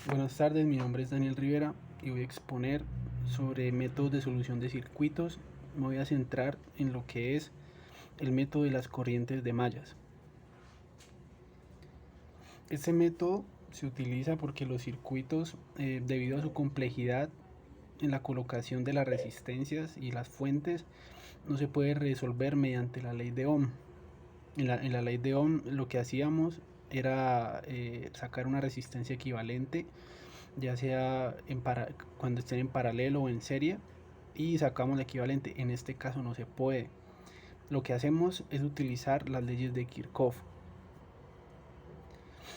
Buenas tardes, mi nombre es Daniel Rivera y voy a exponer sobre métodos de solución de circuitos. Me voy a centrar en lo que es el método de las corrientes de mallas. Este método se utiliza porque los circuitos, debido a su complejidad en la colocación de las resistencias y las fuentes, no se puede resolver mediante la ley de Ohm. En la ley de Ohm lo que hacíamos era sacar una resistencia equivalente, ya sea cuando estén en paralelo o en serie, y sacamos el equivalente. En este caso no se puede. Lo que hacemos es utilizar las leyes de Kirchhoff.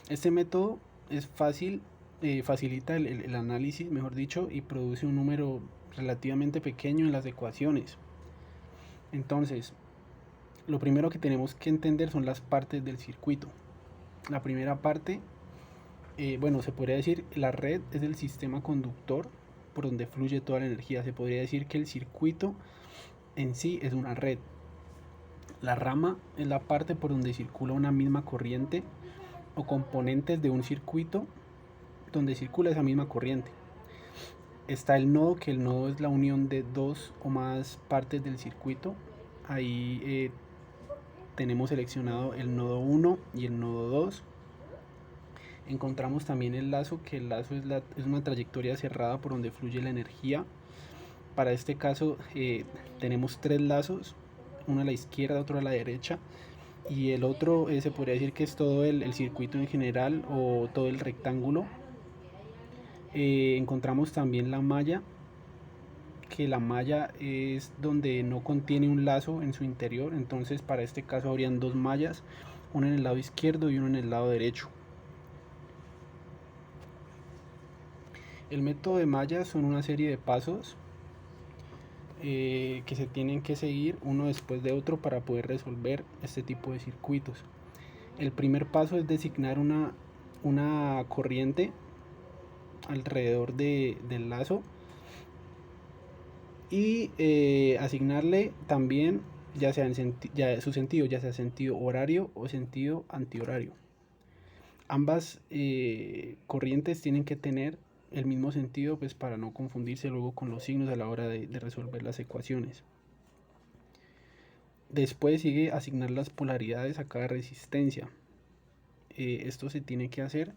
Este método es fácil, facilita el análisis, mejor dicho, y produce un número relativamente pequeño en las ecuaciones. Entonces, lo primero que tenemos que entender son las partes del circuito. La primera parte, bueno, se podría decir la red es el sistema conductor por donde fluye toda la energía. Se podría decir que el circuito en sí es una red. La rama es la parte por donde circula una misma corriente o componentes de un circuito donde circula esa misma corriente. Está el nodo, que el nodo es la unión de dos o más partes del circuito. Ahí tenemos seleccionado el nodo 1 y el nodo 2. Encontramos también el lazo, que el lazo es una trayectoria cerrada por donde fluye la energía. Para este caso tenemos tres lazos, uno a la izquierda, otro a la derecha, y el otro se podría decir que es todo el circuito en general o todo el rectángulo. Encontramos también la malla, que la malla es donde no contiene un lazo en su interior. Entonces para este caso habrían dos mallas, una en el lado izquierdo y una en el lado derecho. El método de mallas son una serie de pasos que se tienen que seguir uno después de otro para poder resolver este tipo de circuitos. El primer paso es designar una corriente alrededor del lazo y asignarle también ya sea su sentido, ya sea sentido horario o sentido antihorario. Ambas corrientes tienen que tener el mismo sentido, pues para no confundirse luego con los signos a la hora de resolver las ecuaciones. Después sigue asignar las polaridades a cada resistencia. Esto se tiene que hacer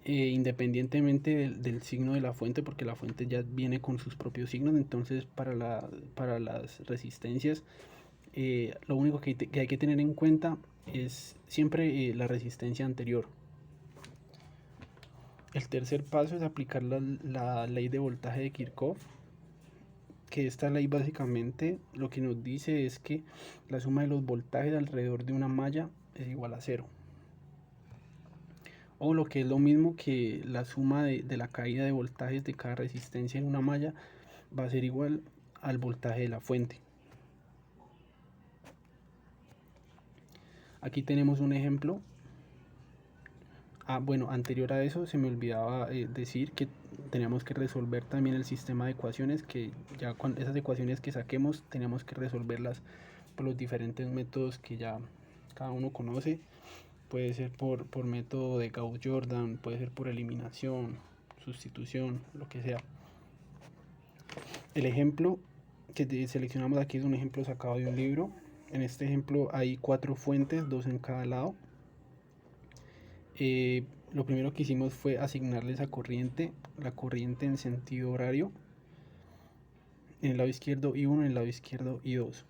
independientemente del signo de la fuente, porque la fuente ya viene con sus propios signos. Entonces para las resistencias lo único que hay que tener en cuenta es siempre la resistencia anterior. El tercer paso es aplicar la ley de voltaje de Kirchhoff, que esta ley básicamente lo que nos dice es que la suma de los voltajes alrededor de una malla es igual a cero. O lo que es lo mismo, que la suma de la caída de voltajes de cada resistencia en una malla va a ser igual al voltaje de la fuente. Aquí tenemos un ejemplo. Bueno, anterior a eso se me olvidaba decir que teníamos que resolver también el sistema de ecuaciones, que ya con esas ecuaciones que saquemos teníamos que resolverlas por los diferentes métodos que ya cada uno conoce. Puede ser por método de Gauss-Jordan, puede ser por eliminación, sustitución, lo que sea. El ejemplo que seleccionamos aquí es un ejemplo sacado de un libro. En este ejemplo hay 4 fuentes, 2 en cada lado. Lo primero que hicimos fue asignarle esa corriente, la corriente en sentido horario, en el lado izquierdo y 1, en el lado izquierdo y 2.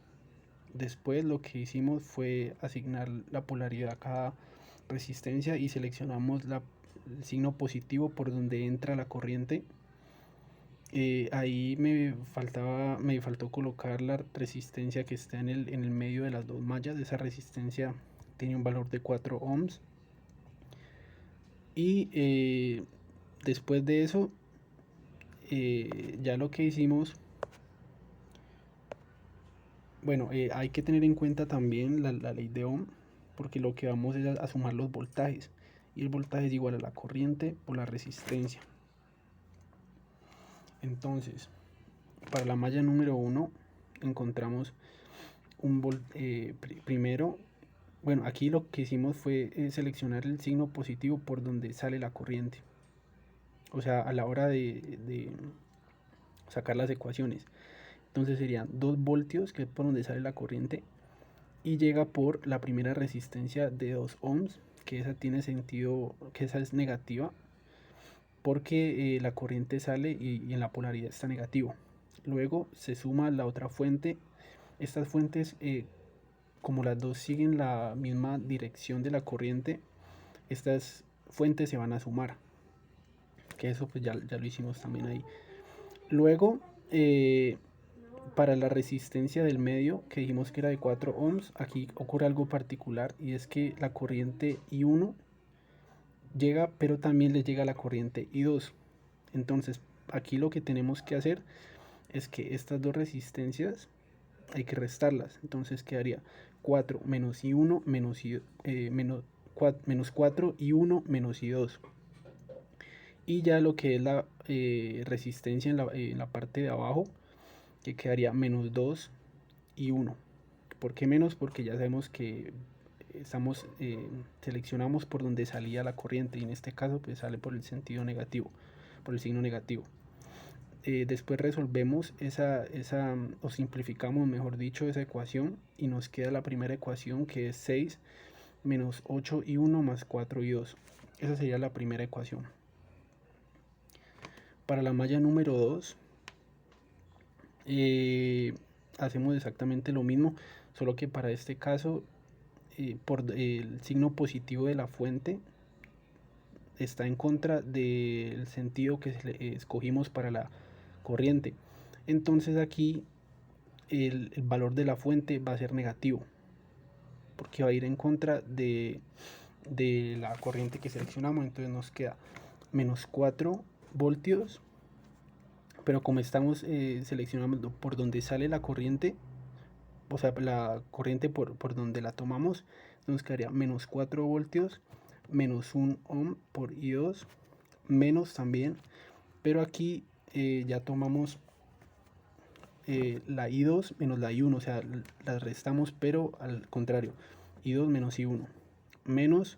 Después lo que hicimos fue asignar la polaridad a cada resistencia y seleccionamos el signo positivo por donde entra la corriente. Ahí me faltó colocar la resistencia que está en el medio de las dos mallas. Esa resistencia tiene un valor de 4 ohms. Y después de eso, ya lo que hicimos, bueno, hay que tener en cuenta también la ley de Ohm, porque lo que vamos es a sumar los voltajes. Y el voltaje es igual a la corriente por la resistencia. Entonces, para la malla número 1 encontramos primero Bueno, aquí lo que hicimos fue seleccionar el signo positivo por donde sale la corriente. O sea, a la hora de sacar las ecuaciones. Entonces serían 2 voltios, que es por donde sale la corriente, y llega por la primera resistencia de 2 ohms, que esa tiene sentido, que esa es negativa, porque la corriente sale y en la polaridad está negativo. Luego se suma la otra fuente. Estas fuentes, como las dos siguen la misma dirección de la corriente, estas fuentes se van a sumar, que eso pues ya lo hicimos también ahí. Luego, para la resistencia del medio, que dijimos que era de 4 ohms, aquí ocurre algo particular, y es que la corriente I1 llega, pero también le llega la corriente I2. Entonces, aquí lo que tenemos que hacer es que estas dos resistencias hay que restarlas. Entonces quedaría 4 menos I1 menos 4 I1 menos I2. Y ya lo que es la resistencia en la parte de abajo, que quedaría menos 2 y 1. ¿Por qué menos? Porque ya sabemos que seleccionamos por donde salía la corriente, y en este caso pues sale por el sentido negativo, por el signo negativo. Después resolvemos o simplificamos, mejor dicho, esa ecuación, y nos queda la primera ecuación, que es 6 menos 8 y 1 más 4 y 2. Esa sería la primera ecuación. Para la malla número 2, hacemos exactamente lo mismo, solo que para este caso, por el signo positivo de la fuente está en contra del sentido que escogimos para la corriente. Entonces aquí el valor de la fuente va a ser negativo, porque va a ir en contra de la corriente que seleccionamos. Entonces nos queda menos 4 voltios, pero como estamos seleccionando por donde sale la corriente, o sea, la corriente por donde la tomamos, nos quedaría menos 4 voltios menos 1 ohm por I2, menos también, pero aquí ya tomamos la I2 menos la I1, o sea, las restamos, pero al contrario, I2 menos I1, menos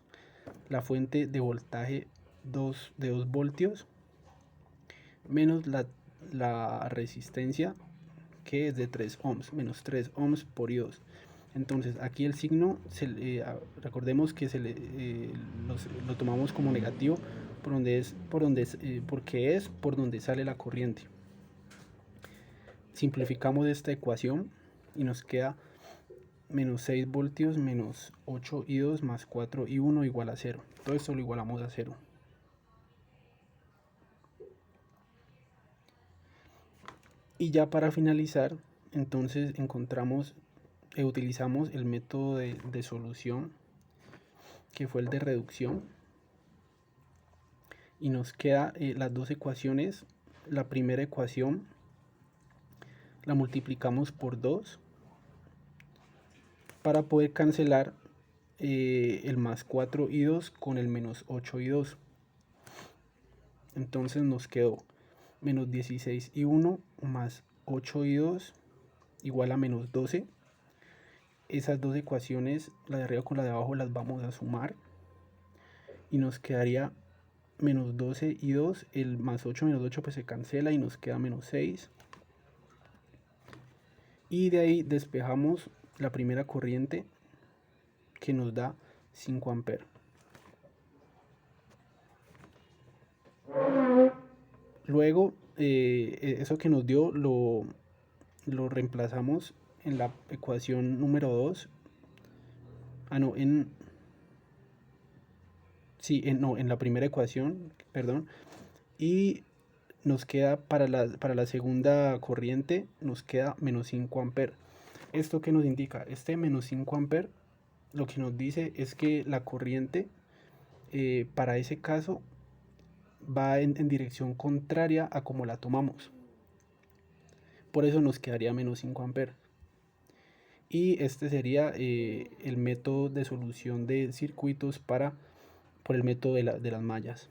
la fuente de voltaje de 2 voltios, menos la resistencia, que es de 3 ohms, menos 3 ohms por I2. Entonces aquí el signo, recordemos que lo tomamos como negativo porque es por donde sale la corriente. Simplificamos esta ecuación y nos queda menos 6 voltios menos 8 I2 más 4 I1 igual a 0. Todo esto lo igualamos a 0. Y ya para finalizar, entonces utilizamos el método de solución, que fue el de reducción, y nos queda las dos ecuaciones. La primera ecuación la multiplicamos por 2 para poder cancelar el más 4 y 2 con el menos 8 y 2. Entonces nos quedó menos 16 y 1 más 8 y 2 igual a menos 12. Esas dos ecuaciones, la de arriba con la de abajo, las vamos a sumar y nos quedaría menos 12 y 2, el más 8 menos 8 pues se cancela y nos queda menos 6. Y de ahí despejamos la primera corriente, que nos da 5 amperes. Luego eso que nos dio lo reemplazamos en la ecuación número 2. En la primera ecuación, perdón. Y nos queda para la segunda corriente, nos queda menos 5 amperes. ¿Esto qué nos indica? Este menos 5 amperes lo que nos dice es que la corriente, para ese caso, va en dirección contraria a como la tomamos. Por eso nos quedaría menos 5 amperes. Y este sería el método de solución de circuitos por el método de las mallas.